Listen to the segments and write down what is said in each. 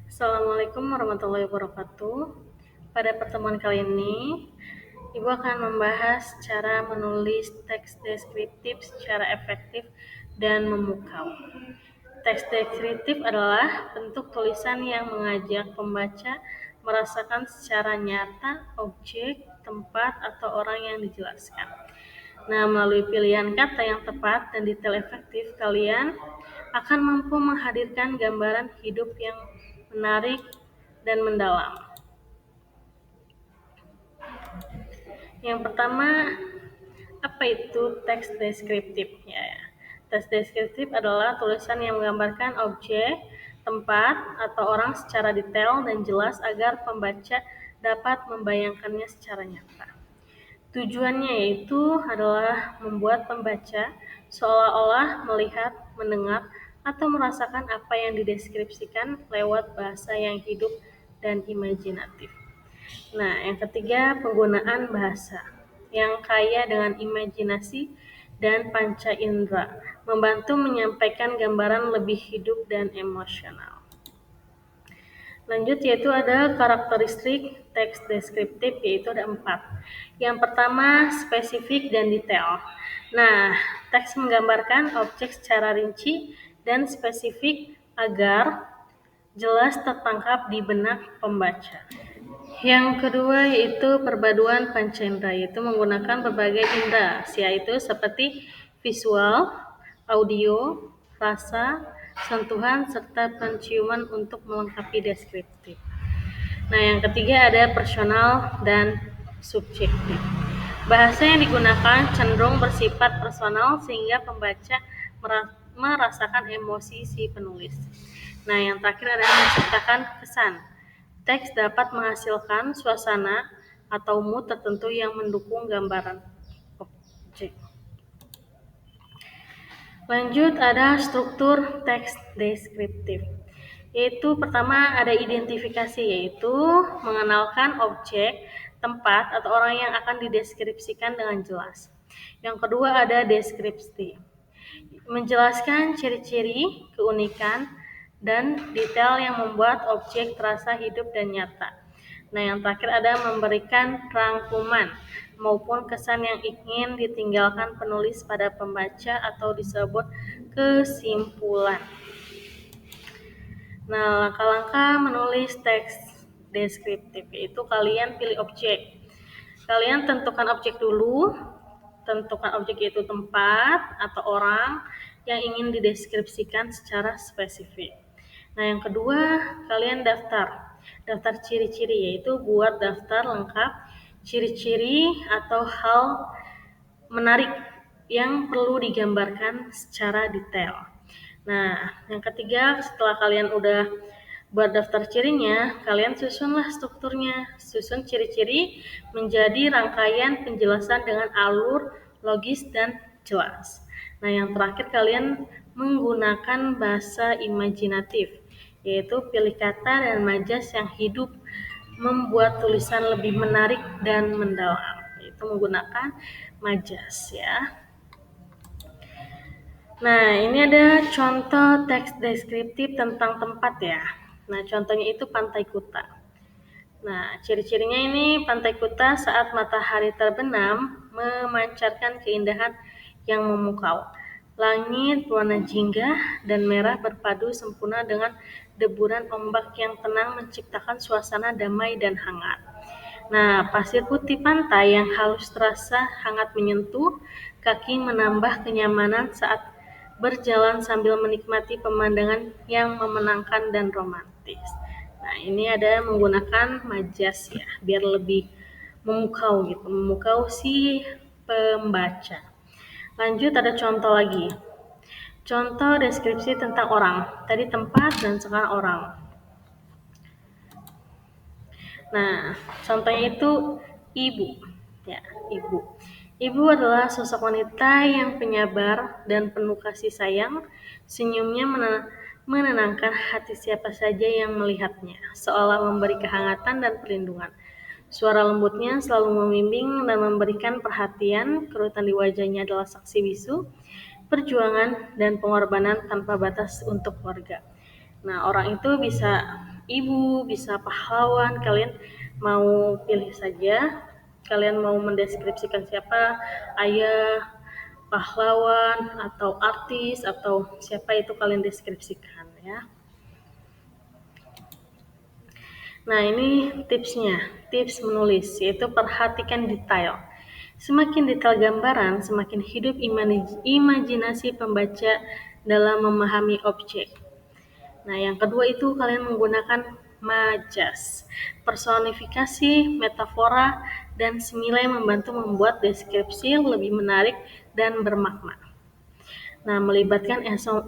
Assalamualaikum warahmatullahi wabarakatuh. Pada pertemuan kali ini, Ibu akan membahas cara menulis teks deskriptif secara efektif dan memukau. Teks deskriptif adalah bentuk tulisan yang mengajak pembaca merasakan secara nyata objek, tempat, atau orang yang dijelaskan. Nah, melalui pilihan kata yang tepat dan detail efektif, kalian akan mampu menghadirkan gambaran hidup yang menarik dan mendalam. Yang pertama, apa itu teks deskriptif? Teks deskriptif adalah tulisan yang menggambarkan objek, tempat, atau orang secara detail dan jelas agar pembaca dapat membayangkannya secara nyata. Tujuannya yaitu adalah membuat pembaca seolah-olah melihat, mendengar, atau merasakan apa yang dideskripsikan lewat bahasa yang hidup dan imajinatif. Nah, yang ketiga, penggunaan bahasa yang kaya dengan imajinasi dan panca indera, membantu menyampaikan gambaran lebih hidup dan emosional. Lanjut yaitu ada karakteristik teks deskriptif, yaitu ada 4. Yang pertama, spesifik dan detail. Nah, teks menggambarkan objek secara rinci dan spesifik agar jelas tertangkap di benak pembaca. Yang kedua yaitu perpaduan panca indera, yaitu menggunakan berbagai indera, yaitu seperti visual, audio, rasa, sentuhan, serta penciuman untuk melengkapi deskriptif. Nah, yang ketiga ada personal dan subjektif. Bahasa yang digunakan cenderung bersifat personal sehingga pembaca merasakan emosi si penulis. Nah, yang terakhir adalah menciptakan kesan. Teks dapat menghasilkan suasana atau mood tertentu yang mendukung gambaran objek. Lanjut ada struktur teks deskriptif. Yaitu pertama ada identifikasi, yaitu mengenalkan objek, tempat, atau orang yang akan dideskripsikan dengan jelas. Yang kedua ada deskripsi. Menjelaskan ciri-ciri, keunikan, dan detail yang membuat objek terasa hidup dan nyata. Nah, yang terakhir ada memberikan rangkuman maupun kesan yang ingin ditinggalkan penulis pada pembaca atau disebut kesimpulan. Nah, langkah-langkah menulis teks deskriptif yaitu kalian pilih objek. Kalian tentukan objek dulu, tentukan objek yaitu tempat atau orang yang ingin dideskripsikan secara spesifik. Nah, yang kedua, kalian daftar ciri-ciri, yaitu buat daftar lengkap ciri-ciri atau hal menarik yang perlu digambarkan secara detail. Nah, yang ketiga, setelah kalian udah buat daftar cirinya, kalian susunlah strukturnya. Susun ciri-ciri menjadi rangkaian penjelasan dengan alur, logis, dan jelas. Nah, yang terakhir kalian menggunakan bahasa imajinatif, yaitu pilih kata dan majas yang hidup, membuat tulisan lebih menarik dan mendalam, yaitu menggunakan majas ya. Nah, ini ada contoh teks deskriptif tentang tempat ya. Nah, contohnya itu Pantai Kuta. Nah, ciri-cirinya ini Pantai Kuta saat matahari terbenam memancarkan keindahan yang memukau. Langit warna jingga dan merah berpadu sempurna dengan deburan ombak yang tenang menciptakan suasana damai dan hangat. Nah, pasir putih pantai yang halus terasa hangat menyentuh kaki menambah kenyamanan saat berjalan sambil menikmati pemandangan yang menenangkan dan romantis. Nah, ini ada menggunakan majas ya, biar lebih memukau si pembaca. Lanjut ada contoh lagi. Contoh deskripsi tentang orang. Tadi tempat dan sekarang orang. Nah, contohnya itu ibu. Ya, ibu. Ibu adalah sosok wanita yang penyabar dan penuh kasih sayang. Senyumnya menenangkan hati siapa saja yang melihatnya, seolah memberi kehangatan dan perlindungan. Suara lembutnya selalu membimbing dan memberikan perhatian. Kerutan di wajahnya adalah saksi bisu, perjuangan dan pengorbanan tanpa batas untuk keluarga. Nah, orang itu bisa ibu, bisa pahlawan, kalian mau pilih saja. Kalian mau mendeskripsikan siapa, ayah, pahlawan, atau artis, atau siapa itu kalian deskripsikan ya. Nah, ini tipsnya, tips menulis, yaitu perhatikan detail. Semakin detail gambaran, semakin hidup imajinasi pembaca dalam memahami objek. Nah, yang kedua itu kalian menggunakan majas, personifikasi, metafora, dan semilai membantu membuat deskripsi lebih menarik dan bermakna. Nah, melibatkan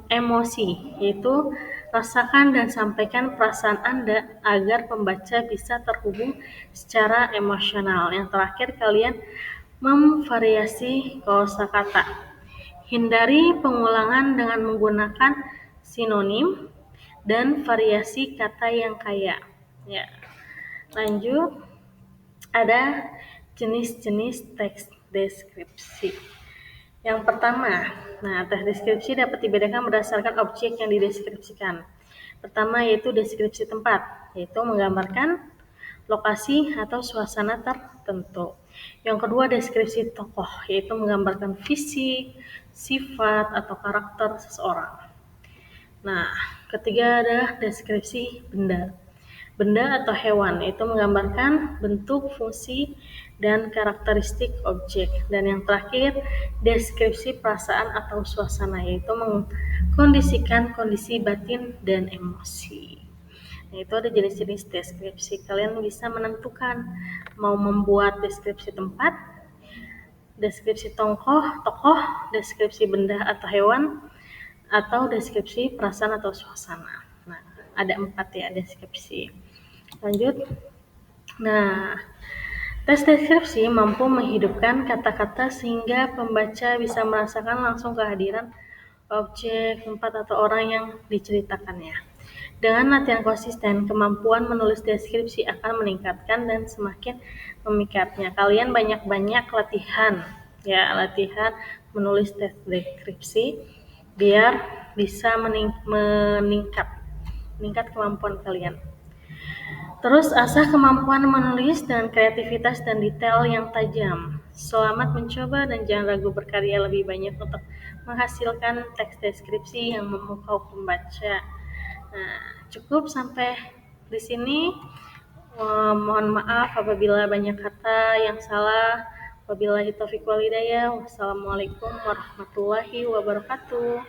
emosi, yaitu rasakan dan sampaikan perasaan Anda agar pembaca bisa terhubung secara emosional. Yang terakhir, kalian memvariasi kosakata. Hindari pengulangan dengan menggunakan sinonim dan variasi kata yang kaya. Ya. Lanjut, ada jenis-jenis teks deskripsi. Yang pertama, teks deskripsi dapat dibedakan berdasarkan objek yang dideskripsikan. Pertama yaitu deskripsi tempat, yaitu menggambarkan lokasi atau suasana tertentu. Yang kedua deskripsi tokoh, yaitu menggambarkan fisik, sifat, atau karakter seseorang. Nah, ketiga ada deskripsi benda. Benda atau hewan, yaitu menggambarkan bentuk, fungsi, dan karakteristik objek. Dan yang terakhir, deskripsi perasaan atau suasana, yaitu mengkondisikan kondisi batin dan emosi. Nah, itu ada jenis-jenis deskripsi. Kalian bisa menentukan mau membuat deskripsi tempat, deskripsi tokoh, deskripsi benda atau hewan, atau deskripsi perasaan atau suasana. Nah, ada 4 ya deskripsi. Lanjut. Nah, tes deskripsi mampu menghidupkan kata-kata sehingga pembaca bisa merasakan langsung kehadiran objek, tempat, atau orang yang diceritakannya. Dengan latihan konsisten, kemampuan menulis deskripsi akan meningkatkan dan semakin memikatnya. Kalian banyak-banyak latihan menulis deskripsi biar bisa meningkat kemampuan kalian. Terus asah kemampuan menulis dengan kreativitas dan detail yang tajam. Selamat mencoba dan jangan ragu berkarya lebih banyak untuk menghasilkan teks deskripsi yang memukau pembaca. Nah, cukup sampai di sini. Mohon maaf apabila banyak kata yang salah. Wabillahi taufiq wal hidayah. Wassalamualaikum warahmatullahi wabarakatuh.